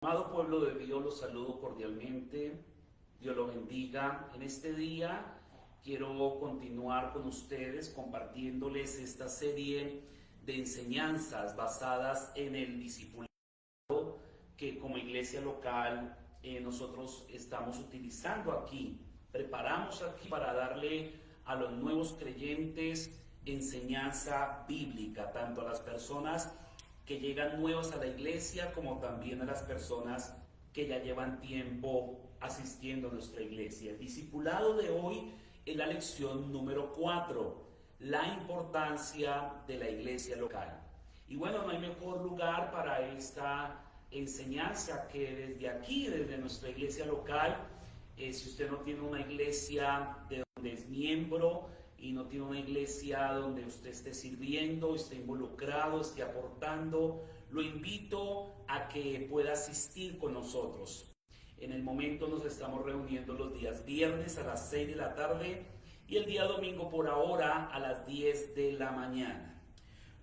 Amado pueblo de Dios, los saludo cordialmente. Dios lo bendiga. En este día quiero continuar con ustedes compartiéndoles esta serie de enseñanzas basadas en el discipulado que como iglesia local nosotros estamos utilizando aquí. Preparamos aquí para darle a los nuevos creyentes enseñanza bíblica, tanto a las personas que llegan nuevas a la iglesia como también a las personas que ya llevan tiempo asistiendo a nuestra iglesia. El discipulado de hoy es la lección número 4, la importancia de la iglesia local. Y bueno, no hay mejor lugar para esta enseñanza que desde aquí, desde nuestra iglesia local. Si usted no tiene una iglesia de donde es miembro y no tiene una iglesia donde usted esté sirviendo, esté involucrado, esté aportando, lo invito a que pueda asistir con nosotros. En el momento nos estamos reuniendo los días viernes a las 6 de la tarde y el día domingo por ahora a las 10 de la mañana.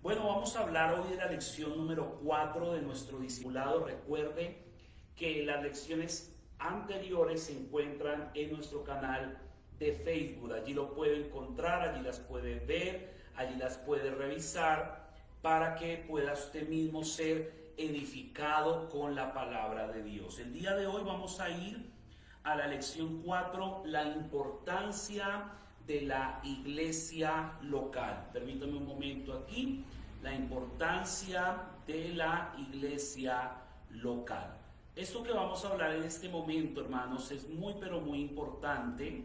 Bueno, vamos a hablar hoy de la lección número 4 de nuestro discipulado. Recuerde que las lecciones anteriores se encuentran en nuestro canal de Facebook. Allí lo puede encontrar, allí las puede ver, allí las puede revisar para que pueda usted mismo ser edificado con la palabra de Dios. El día de hoy vamos a ir a la lección 4, la importancia de la iglesia local. Permítame un momento aquí, la importancia de la iglesia local. Esto que vamos a hablar en este momento, hermanos, es muy pero muy importante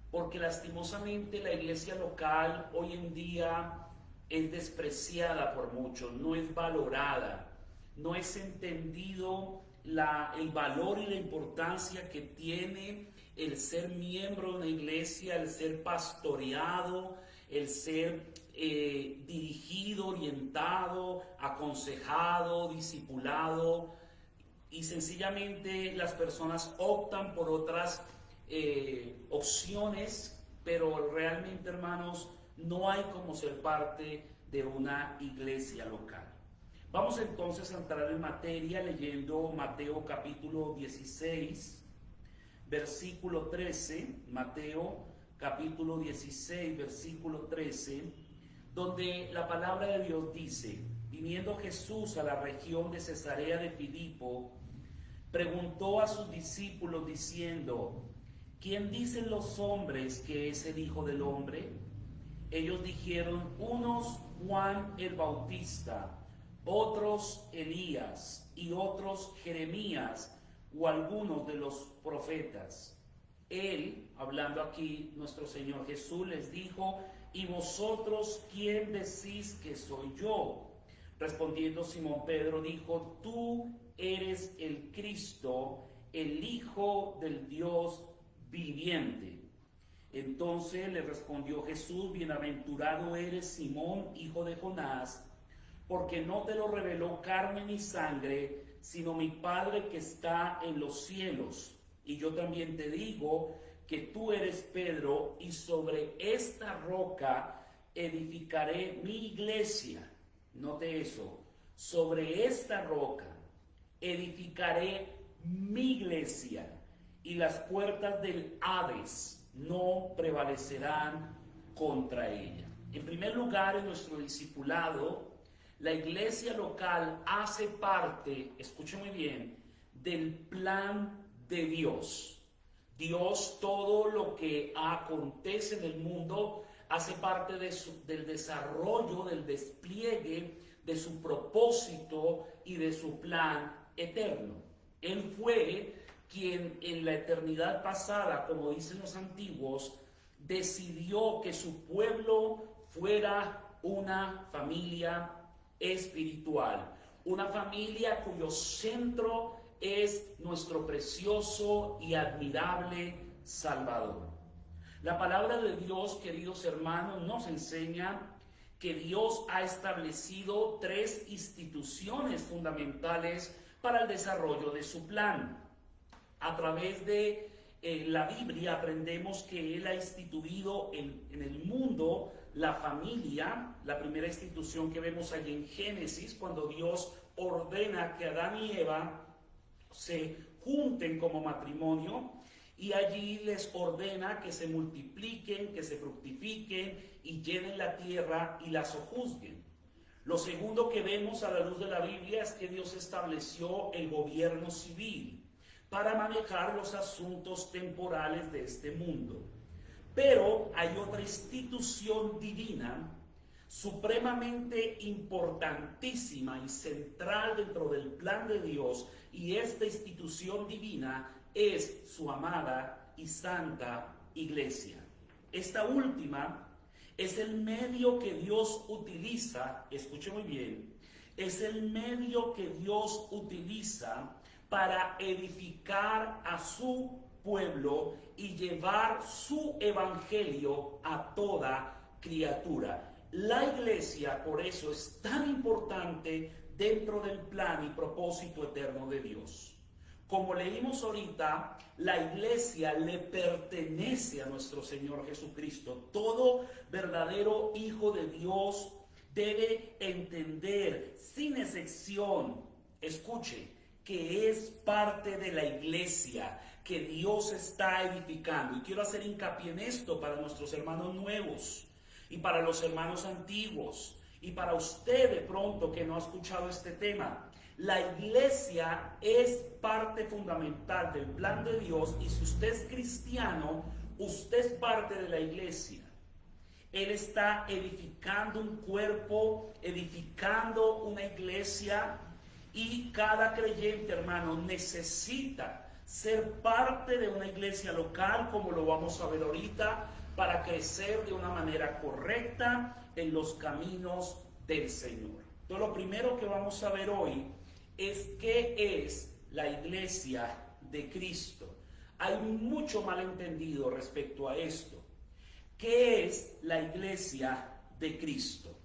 porque lastimosamente la iglesia local hoy en día es despreciada por muchos, no es valorada, no es entendido el valor y la importancia que tiene el ser miembro de una iglesia, el ser pastoreado, el ser dirigido, orientado, aconsejado, discipulado, y sencillamente las personas optan por otras opciones, pero realmente, hermanos, no hay como ser parte de una iglesia local. Vamos entonces a entrar en materia leyendo Mateo capítulo 16, versículo 13, Mateo capítulo 16, versículo 13, donde la palabra de Dios dice: viniendo Jesús a la región de Cesarea de Filipo, preguntó a sus discípulos diciendo: ¿quién dicen los hombres que es el Hijo del Hombre? Ellos dijeron: unos Juan el Bautista, otros Elías y otros Jeremías o algunos de los profetas. Él, hablando aquí nuestro Señor Jesús, les dijo: ¿y vosotros quién decís que soy yo? Respondiendo Simón Pedro dijo: tú eres el Cristo, el Hijo del Dios viviente. Entonces le respondió Jesús: bienaventurado eres, Simón, hijo de Jonás, porque no te lo reveló carne ni sangre, sino mi Padre que está en los cielos. Y yo también te digo que tú eres Pedro, y sobre esta roca edificaré mi iglesia. Note eso: sobre esta roca edificaré mi iglesia, y las puertas del Hades no prevalecerán contra ella. En primer lugar, en nuestro discipulado, la iglesia local hace parte, escuche muy bien, del plan de Dios. Dios, todo lo que acontece en el mundo hace parte del desarrollo, del despliegue de su propósito y de su plan eterno. Él fue quien en la eternidad pasada, como dicen los antiguos, decidió que su pueblo fuera una familia espiritual, una familia cuyo centro es nuestro precioso y admirable Salvador. La palabra de Dios, queridos hermanos, nos enseña que Dios ha establecido 3 instituciones fundamentales para el desarrollo de su plan. A través de la Biblia aprendemos que Él ha instituido en el mundo la familia. La primera institución que vemos allí en Génesis, cuando Dios ordena que Adán y Eva se junten como matrimonio, y allí les ordena que se multipliquen, que se fructifiquen y llenen la tierra y la sojuzguen. Lo segundo que vemos a la luz de la Biblia es que Dios estableció el gobierno civil para manejar los asuntos temporales de este mundo. Pero hay otra institución divina supremamente importantísima y central dentro del plan de Dios, y esta institución divina es su amada y santa iglesia. Esta última es el medio que Dios utiliza, escuche muy bien, es el medio que Dios utiliza para edificar a su pueblo y llevar su evangelio a toda criatura. La iglesia, por eso, es tan importante dentro del plan y propósito eterno de Dios. Como leímos ahorita, la iglesia le pertenece a nuestro Señor Jesucristo. Todo verdadero hijo de Dios debe entender, sin excepción, escuche, que es parte de la iglesia que Dios está edificando. Y quiero hacer hincapié en esto para nuestros hermanos nuevos y para los hermanos antiguos y para usted de pronto que no ha escuchado este tema. La iglesia es parte fundamental del plan de Dios, y si usted es cristiano, usted es parte de la iglesia. Él está edificando un cuerpo, edificando una iglesia, y cada creyente, hermano, necesita ser parte de una iglesia local, como lo vamos a ver ahorita, para crecer de una manera correcta en los caminos del Señor. Entonces, lo primero que vamos a ver hoy es qué es la iglesia de Cristo. Hay mucho malentendido respecto a esto. ¿Qué es la iglesia de Cristo?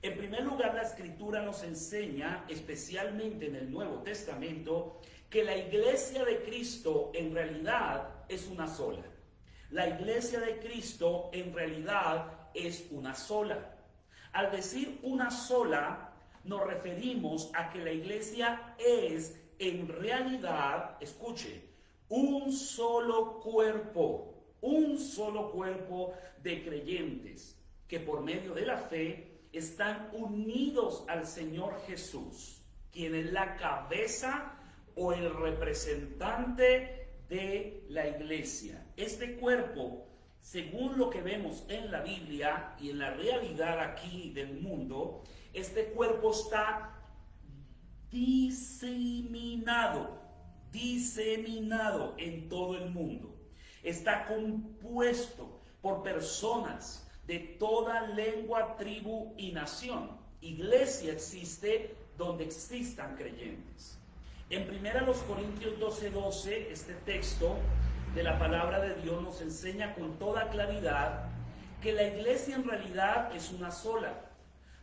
En primer lugar, la Escritura nos enseña, especialmente en el Nuevo Testamento, que la iglesia de Cristo en realidad es una sola. La iglesia de Cristo en realidad es una sola. Al decir una sola, nos referimos a que la iglesia es en realidad, escuche, un solo cuerpo de creyentes que por medio de la fe están unidos al Señor Jesús, quien es la cabeza o el representante de la iglesia. Este cuerpo, según lo que vemos en la Biblia y en la realidad aquí del mundo, este cuerpo está diseminado en todo el mundo. Está compuesto por personas de toda lengua, tribu y nación. Iglesia existe donde existan creyentes. En 1 Corintios 12:12, este texto de la palabra de Dios nos enseña con toda claridad que la iglesia en realidad es una sola.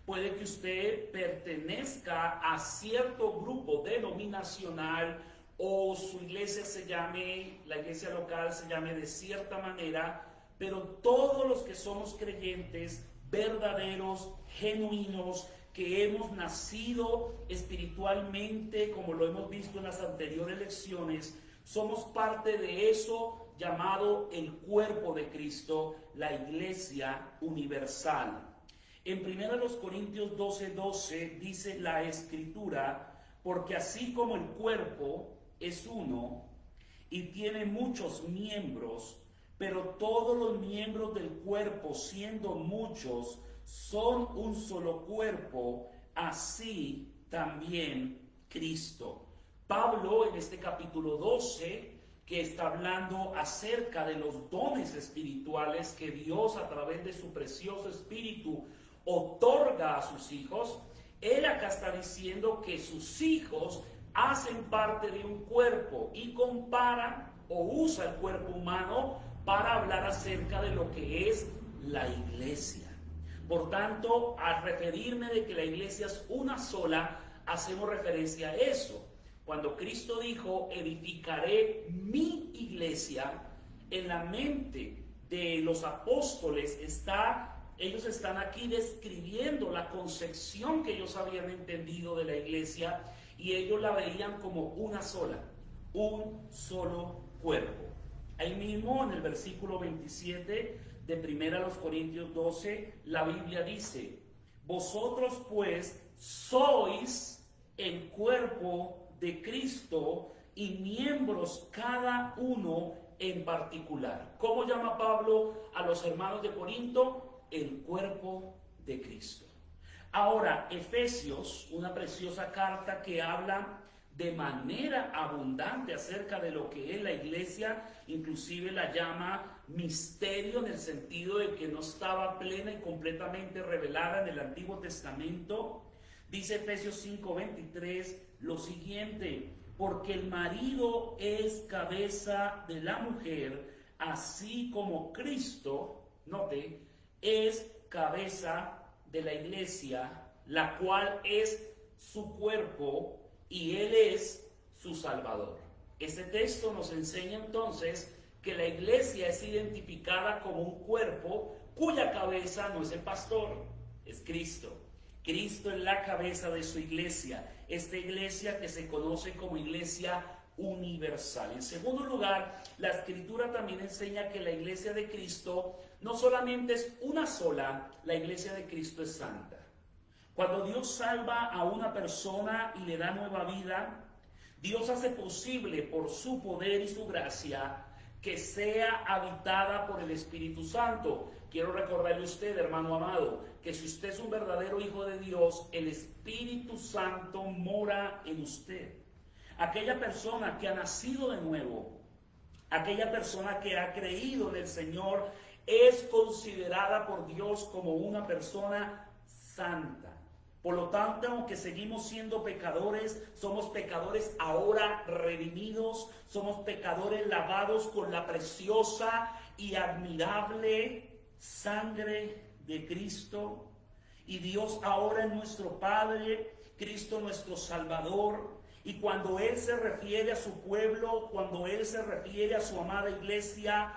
Puede que usted pertenezca a cierto grupo denominacional, o su iglesia se llame, la iglesia local se llame de cierta manera, pero todos los que somos creyentes verdaderos, genuinos, que hemos nacido espiritualmente, como lo hemos visto en las anteriores lecciones, somos parte de eso llamado el cuerpo de Cristo, la iglesia universal. En 1 Corintios 12:12 dice la Escritura: porque así como el cuerpo es uno y tiene muchos miembros, pero todos los miembros del cuerpo, siendo muchos, son un solo cuerpo, así también Cristo. Pablo, en este capítulo 12, que está hablando acerca de los dones espirituales que Dios a través de su precioso Espíritu otorga a sus hijos, él acá está diciendo que sus hijos hacen parte de un cuerpo y compara o usa el cuerpo humano para hablar acerca de lo que es la iglesia. Por tanto, al referirme de que la iglesia es una sola, hacemos referencia a eso. Cuando Cristo dijo, edificaré mi iglesia, en la mente de los apóstoles ellos están aquí describiendo la concepción que ellos habían entendido de la iglesia, y ellos la veían como una sola. un solo cuerpo. Ahí mismo en el versículo 27 de 1 Corintios 12, la Biblia dice: vosotros pues sois el cuerpo de Cristo y miembros cada uno en particular. ¿Cómo llama Pablo a los hermanos de Corinto? El cuerpo de Cristo. Ahora, Efesios, una preciosa carta que habla de manera abundante acerca de lo que es la iglesia, inclusive la llama misterio en el sentido de que no estaba plena y completamente revelada en el Antiguo Testamento. Dice Efesios 5:23 lo siguiente: porque el marido es cabeza de la mujer, así como Cristo, note, es cabeza de la iglesia, la cual es su cuerpo, y Él es su Salvador. Este texto nos enseña entonces que la iglesia es identificada como un cuerpo cuya cabeza no es el pastor, es Cristo. Cristo es la cabeza de su iglesia, esta iglesia que se conoce como iglesia universal. En segundo lugar, la Escritura también enseña que la iglesia de Cristo no solamente es una sola, la iglesia de Cristo es santa. Cuando Dios salva a una persona y le da nueva vida, Dios hace posible por su poder y su gracia que sea habitada por el Espíritu Santo. Quiero recordarle a usted, hermano amado, que si usted es un verdadero hijo de Dios, el Espíritu Santo mora en usted. Aquella persona que ha nacido de nuevo, aquella persona que ha creído en el Señor, es considerada por Dios como una persona santa. Por lo tanto, aunque seguimos siendo pecadores, somos pecadores ahora redimidos, somos pecadores lavados con la preciosa y admirable sangre de Cristo. Y Dios ahora es nuestro Padre, Cristo nuestro Salvador. Y cuando Él se refiere a su pueblo, cuando Él se refiere a su amada iglesia,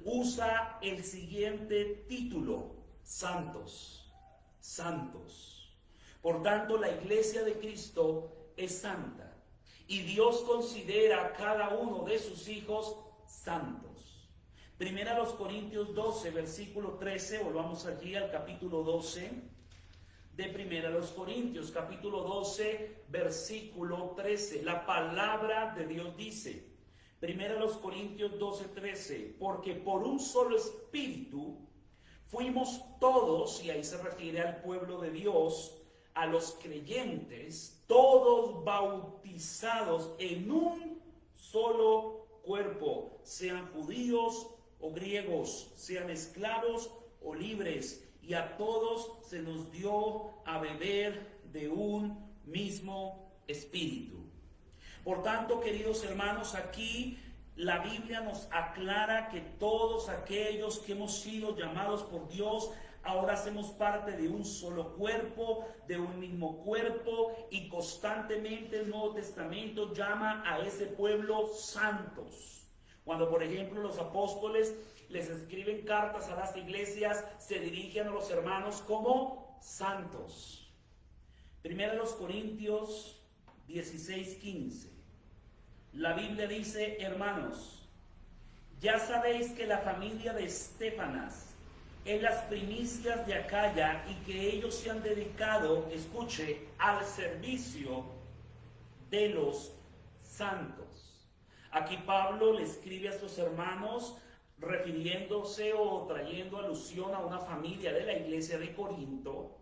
usa el siguiente título: santos, santos. Por tanto, la iglesia de Cristo es santa y Dios considera a cada uno de sus hijos santos. 1 Corintios 12, versículo 13, volvamos allí al capítulo 12 de 1 Corintios, capítulo 12, versículo 13. La palabra de Dios dice, 1 Corintios 12, 13, porque por un solo espíritu fuimos todos, y ahí se refiere al pueblo de Dios, a los creyentes, todos bautizados en un solo cuerpo, sean judíos o griegos, sean esclavos o libres, y a todos se nos dio a beber de un mismo espíritu. Por tanto, queridos hermanos, aquí la Biblia nos aclara que todos aquellos que hemos sido llamados por Dios, ahora hacemos parte de un solo cuerpo, de un mismo cuerpo, y constantemente el Nuevo Testamento llama a ese pueblo santos. Cuando, por ejemplo, los apóstoles les escriben cartas a las iglesias, se dirigen a los hermanos como santos. 1 Corintios 16:15. La Biblia dice: hermanos, ya sabéis que la familia de Estéfanas en las primicias de Acaya y que ellos se han dedicado, escuche, al servicio de los santos. Aquí Pablo le escribe a sus hermanos refiriéndose o trayendo alusión a una familia de la iglesia de Corinto,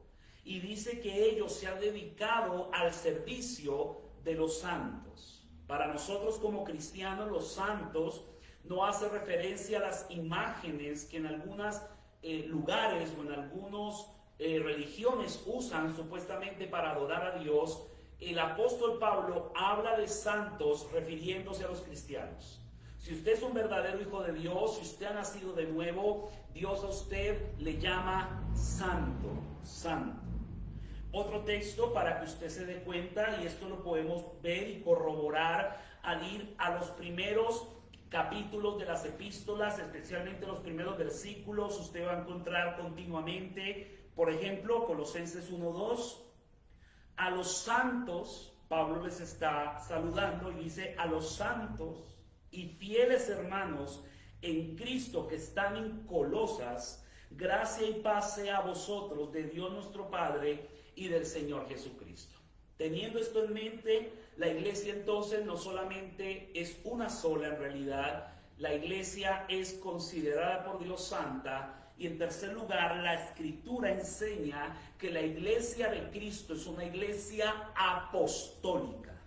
y dice que ellos se han dedicado al servicio de los santos. Para nosotros como cristianos, los santos no hace referencia a las imágenes que en algunas lugares o en algunas religiones usan supuestamente para adorar a Dios. El apóstol Pablo habla de santos refiriéndose a los cristianos. Si usted es un verdadero hijo de Dios, si usted ha nacido de nuevo, Dios a usted le llama santo, santo. Otro texto para que usted se dé cuenta, y esto lo podemos ver y corroborar al ir a los primeros capítulos de las epístolas, especialmente los primeros versículos. Usted va a encontrar continuamente, por ejemplo, Colosenses 1:2, a los santos Pablo les está saludando y dice: a los santos y fieles hermanos en Cristo que están en Colosas, gracia y paz sea a vosotros de Dios nuestro Padre y del Señor Jesucristo. Teniendo esto en mente, la iglesia entonces no solamente es una sola en realidad, la iglesia es considerada por Dios santa. Y en tercer lugar, la Escritura enseña que la iglesia de Cristo es una iglesia apostólica.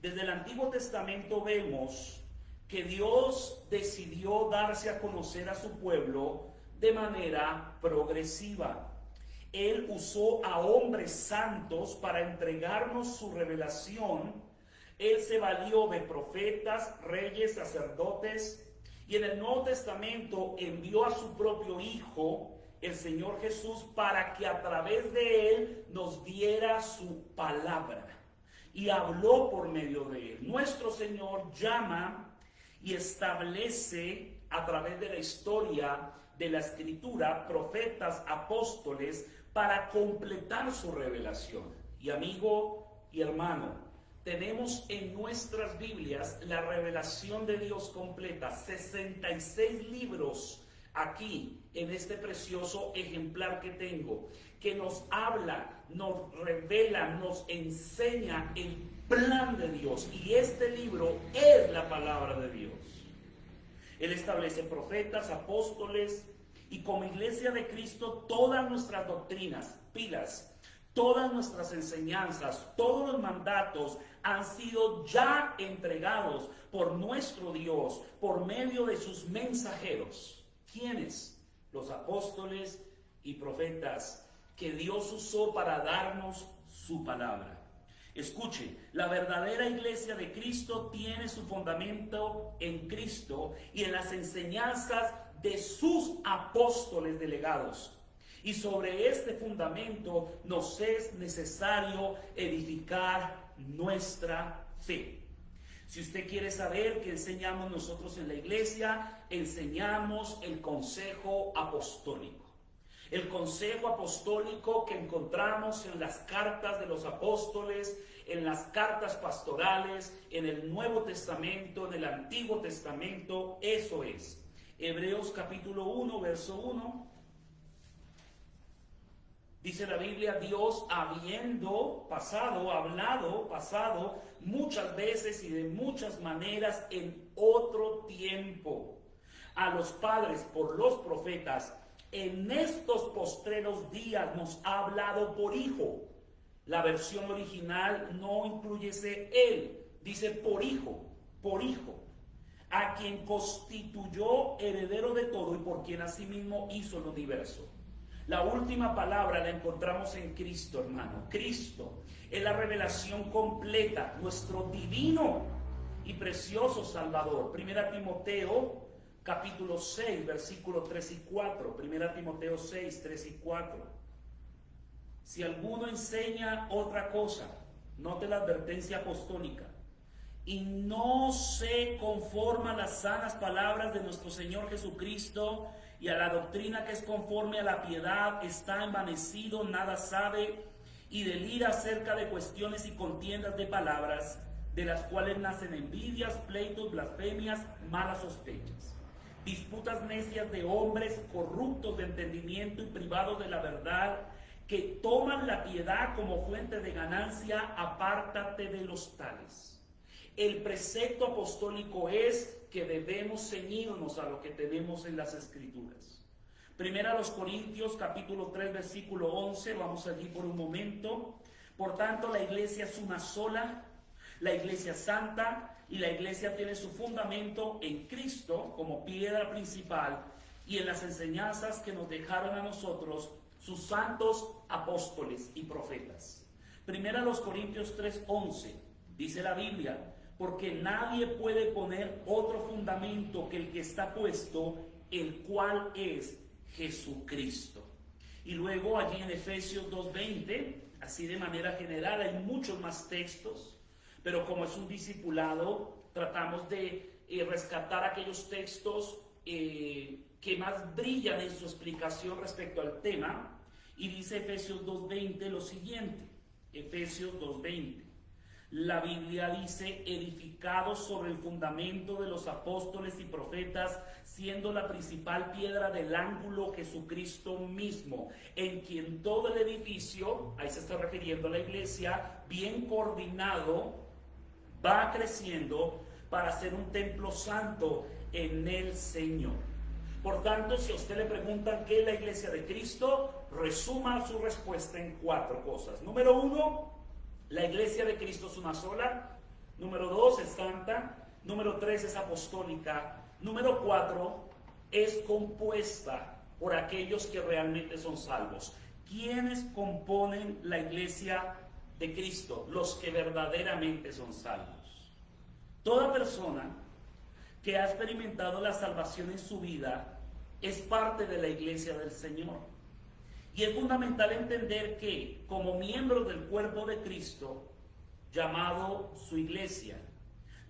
Desde el Antiguo Testamento vemos que Dios decidió darse a conocer a su pueblo de manera progresiva. Él usó a hombres santos para entregarnos su revelación. Él se valió de profetas, reyes, sacerdotes. Y en el Nuevo Testamento envió a su propio Hijo, el Señor Jesús, para que a través de Él nos diera su palabra. Y habló por medio de Él. Nuestro Señor llama y establece a través de la historia de la Escritura profetas, apóstoles, para completar su revelación. Y amigo y hermano, tenemos en nuestras Biblias la revelación de Dios completa, 66 libros aquí en este precioso ejemplar que tengo, que nos habla, nos revela, nos enseña el plan de Dios. Y este libro es la palabra de Dios. Él establece profetas, apóstoles, y como iglesia de Cristo, todas nuestras doctrinas, pilas, todas nuestras enseñanzas, todos los mandatos han sido ya entregados por nuestro Dios por medio de sus mensajeros. ¿Quiénes? Los apóstoles y profetas que Dios usó para darnos su palabra. Escuche, la verdadera iglesia de Cristo tiene su fundamento en Cristo y en las enseñanzas de sus apóstoles delegados. Y sobre este fundamento nos es necesario edificar nuestra fe. Si usted quiere saber qué enseñamos nosotros en la iglesia, enseñamos el consejo apostólico. El consejo apostólico que encontramos en las cartas de los apóstoles, en las cartas pastorales, en el Nuevo Testamento, en el Antiguo Testamento, eso es. Hebreos capítulo 1, verso 1. Dice la Biblia: Dios habiendo pasado muchas veces y de muchas maneras en otro tiempo a los padres por los profetas, en estos postreros días nos ha hablado por Hijo. La versión original no incluye ese él, dice por Hijo, a quien constituyó heredero de todo y por quien asimismo hizo el universo. La última palabra la encontramos en Cristo, hermano. Cristo es la revelación completa, nuestro divino y precioso Salvador. Primera Timoteo, capítulo 6, versículos 3 y 4. Primera Timoteo 6, 3 y 4. Si alguno enseña otra cosa, note la advertencia apostólica, y no se conforma a las sanas palabras de nuestro Señor Jesucristo y a la doctrina que es conforme a la piedad, está envanecido, nada sabe, y delira acerca de cuestiones y contiendas de palabras, de las cuales nacen envidias, pleitos, blasfemias, malas sospechas, disputas necias de hombres corruptos de entendimiento y privados de la verdad, que toman la piedad como fuente de ganancia. Apártate de los tales. El precepto apostólico es que debemos ceñirnos a lo que tenemos en las Escrituras. Primera a los Corintios, capítulo 3, versículo 11, vamos allí por un momento. Por tanto, la iglesia es una sola, la iglesia santa, y la iglesia tiene su fundamento en Cristo como piedra principal y en las enseñanzas que nos dejaron a nosotros sus santos apóstoles y profetas. Primera a los Corintios 3, 11, dice la Biblia: porque nadie puede poner otro fundamento que el que está puesto, el cual es Jesucristo. Y luego allí en Efesios 2:20, así de manera general, hay muchos más textos, pero como es un discipulado, tratamos de rescatar aquellos textos que más brillan en su explicación respecto al tema. Y dice Efesios 2:20 lo siguiente, Efesios 2:20: La Biblia dice, edificados sobre el fundamento de los apóstoles y profetas, siendo la principal piedra del ángulo Jesucristo mismo, en quien todo el edificio, ahí se está refiriendo a la iglesia, bien coordinado, va creciendo para ser un templo santo en el Señor. Por tanto, si a usted le preguntan qué es la iglesia de Cristo, resuma su respuesta en 4 cosas. Número 1, la iglesia de Cristo es una sola. Número 2, es santa. Número 3, es apostólica. Número 4, es compuesta por aquellos que realmente son salvos. ¿Quiénes componen la iglesia de Cristo? Los que verdaderamente son salvos. Toda persona que ha experimentado la salvación en su vida es parte de la iglesia del Señor. Y es fundamental entender que, como miembros del cuerpo de Cristo, llamado su iglesia,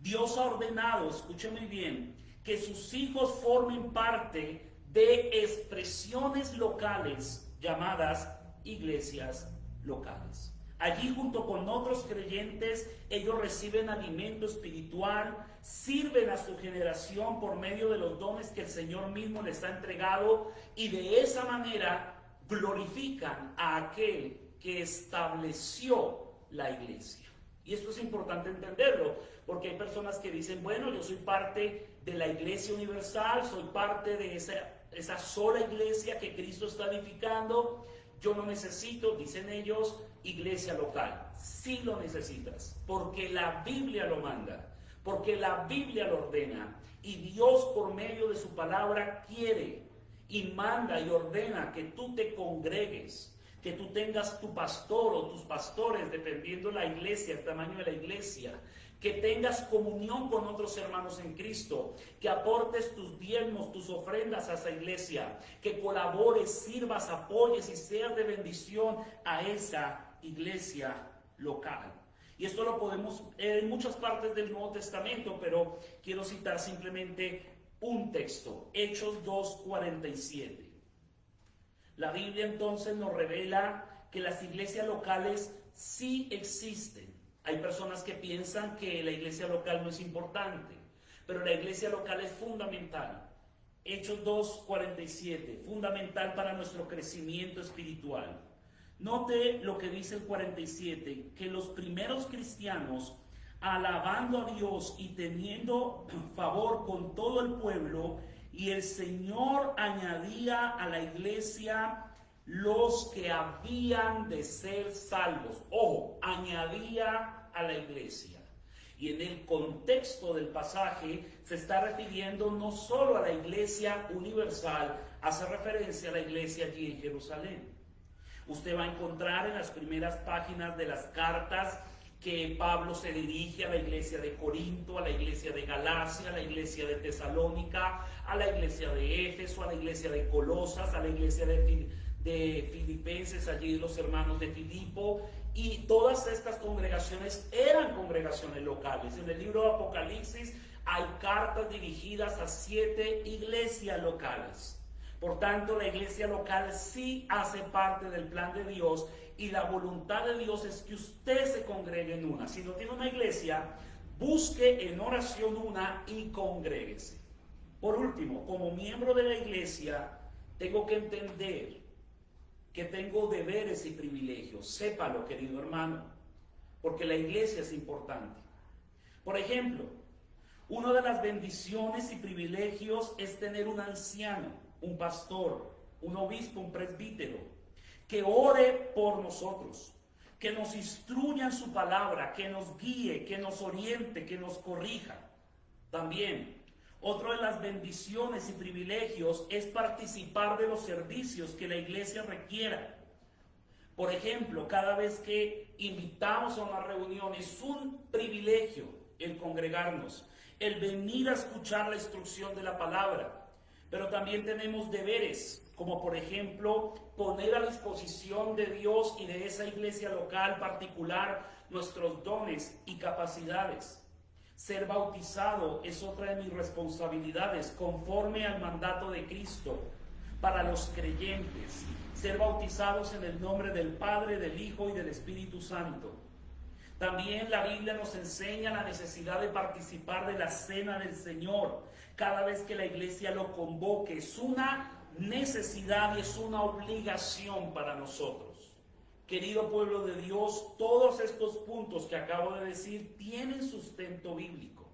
Dios ha ordenado, escuche muy bien, que sus hijos formen parte de expresiones locales llamadas iglesias locales. Allí, junto con otros creyentes, ellos reciben alimento espiritual, sirven a su generación por medio de los dones que el Señor mismo les ha entregado, y de esa manera glorifican a aquel que estableció la iglesia. Y esto es importante entenderlo, porque hay personas que dicen, bueno, yo soy parte de la iglesia universal, soy parte de esa sola iglesia que Cristo está edificando, yo no necesito, dicen ellos, iglesia local. Sí lo necesitas, porque la Biblia lo manda, porque la Biblia lo ordena, y Dios por medio de su palabra quiere y manda y ordena que tú te congregues, que tú tengas tu pastor o tus pastores, dependiendo la iglesia, el tamaño de la iglesia, que tengas comunión con otros hermanos en Cristo, que aportes tus diezmos, tus ofrendas a esa iglesia, que colabores, sirvas, apoyes y seas de bendición a esa iglesia local. Y esto lo podemos en muchas partes del Nuevo Testamento, pero quiero citar simplemente un texto, Hechos 2:47. La Biblia entonces nos revela que las iglesias locales sí existen. Hay personas que piensan que la iglesia local no es importante, pero la iglesia local es fundamental. Hechos 2:47, fundamental para nuestro crecimiento espiritual. Note lo que dice el 47, que los primeros cristianos, alabando a Dios y teniendo favor con todo el pueblo, y el Señor añadía a la iglesia los que habían de ser salvos. Ojo, añadía a la iglesia. Y en el contexto del pasaje se está refiriendo no solo a la iglesia universal, hace referencia a la iglesia allí en Jerusalén. Usted va a encontrar en las primeras páginas de las cartas que Pablo se dirige a la iglesia de Corinto, a la iglesia de Galacia, a la iglesia de Tesalónica, a la iglesia de Éfeso, a la iglesia de Colosas, a la iglesia de Filipenses, allí los hermanos de Filipo, y todas estas congregaciones eran congregaciones locales. En el libro de Apocalipsis hay cartas dirigidas a 7 iglesias locales. Por tanto, la iglesia local sí hace parte del plan de Dios, y la voluntad de Dios es que usted se congregue en una. Si no tiene una iglesia, busque en oración una y congréguese. Por último, como miembro de la iglesia, tengo que entender que tengo deberes y privilegios. Sépalo, querido hermano, porque la iglesia es importante. Por ejemplo, una de las bendiciones y privilegios es tener un anciano, un pastor, un obispo, un presbítero, que ore por nosotros, que nos instruya en su palabra, que nos guíe, que nos oriente, que nos corrija. También, otra de las bendiciones y privilegios es participar de los servicios que la iglesia requiera. Por ejemplo, cada vez que invitamos a una reunión, es un privilegio el congregarnos, el venir a escuchar la instrucción de la palabra. Pero también tenemos deberes, como por ejemplo, poner a disposición de Dios y de esa iglesia local particular nuestros dones y capacidades. Ser bautizado es otra de mis responsabilidades, conforme al mandato de Cristo para los creyentes. Ser bautizados en el nombre del Padre, del Hijo y del Espíritu Santo. También la Biblia nos enseña la necesidad de participar de la cena del Señor cada vez que la iglesia lo convoque. Es una necesidad y es una obligación para nosotros. Querido pueblo de Dios, todos estos puntos que acabo de decir tienen sustento bíblico.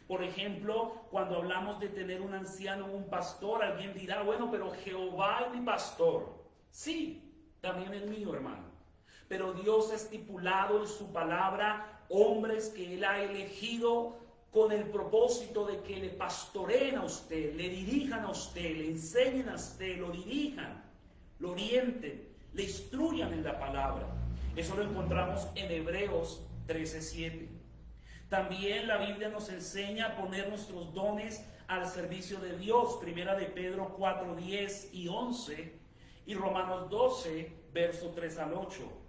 Por ejemplo, cuando hablamos de tener un anciano o un pastor, alguien dirá, bueno, pero Jehová es mi pastor. Sí, también es mío, hermano. Pero Dios ha estipulado en su palabra hombres que Él ha elegido con el propósito de que le pastoreen a usted, le dirijan a usted, le enseñen a usted, lo dirijan, lo orienten, le instruyan en la palabra. Eso lo encontramos en Hebreos 13:7. También la Biblia nos enseña a poner nuestros dones al servicio de Dios. Primera de Pedro 4:10 y 11 y Romanos 12, verso 3 al 8.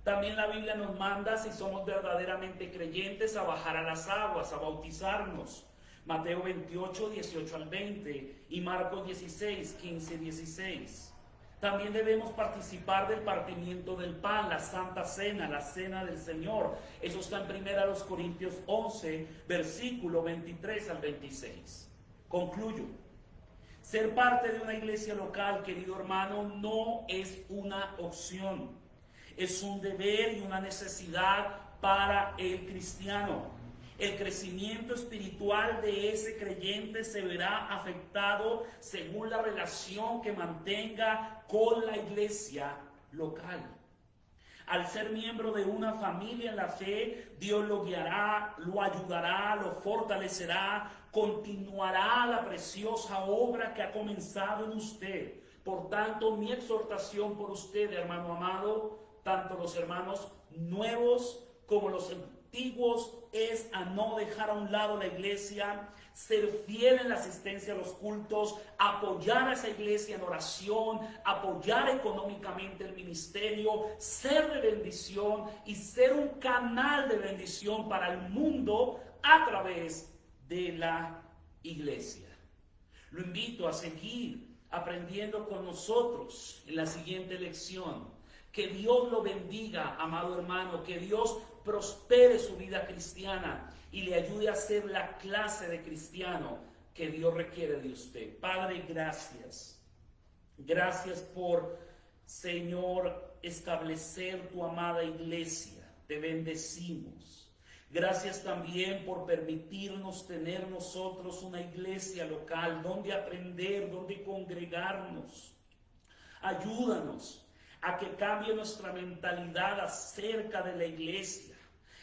También la Biblia nos manda, si somos verdaderamente creyentes, a bajar a las aguas, a bautizarnos. Mateo 28, 18 al 20 y Marcos 16, 15, 16. También debemos participar del partimiento del pan, la Santa Cena, la Cena del Señor. Eso está en 1 Corintios 11, versículo 23 al 26. Concluyo. Ser parte de una iglesia local, querido hermano, no es una opción. Es un deber y una necesidad para el cristiano. El crecimiento espiritual de ese creyente se verá afectado según la relación que mantenga con la iglesia local. Al ser miembro de una familia en la fe, Dios lo guiará, lo ayudará, lo fortalecerá, continuará la preciosa obra que ha comenzado en usted. Por tanto, mi exhortación por usted, hermano amado, tanto los hermanos nuevos como los antiguos, es a no dejar a un lado la iglesia, ser fiel en la asistencia a los cultos, apoyar a esa iglesia en oración, apoyar económicamente el ministerio, ser de bendición y ser un canal de bendición para el mundo a través de la iglesia. Lo invito a seguir aprendiendo con nosotros en la siguiente lección. Que Dios lo bendiga, amado hermano, que Dios prospere su vida cristiana y le ayude a ser la clase de cristiano que Dios requiere de usted. Padre, gracias. Gracias por, Señor, establecer tu amada iglesia. Te bendecimos. Gracias también por permitirnos tener nosotros una iglesia local donde aprender, donde congregarnos. Ayúdanos a que cambie nuestra mentalidad acerca de la iglesia.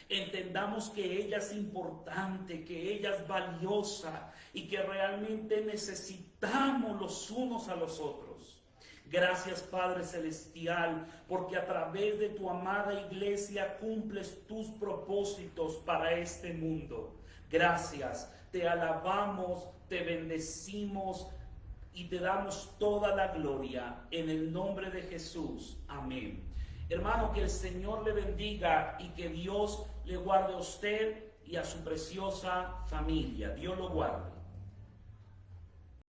Entendamos que ella es importante, que ella es valiosa y que realmente necesitamos los unos a los otros. Gracias, Padre Celestial, porque a través de tu amada iglesia cumples tus propósitos para este mundo. Gracias, te alabamos, te bendecimos y te damos toda la gloria en el nombre de Jesús. Amén. Hermano, que el Señor le bendiga y que Dios le guarde a usted y a su preciosa familia. Dios lo guarde.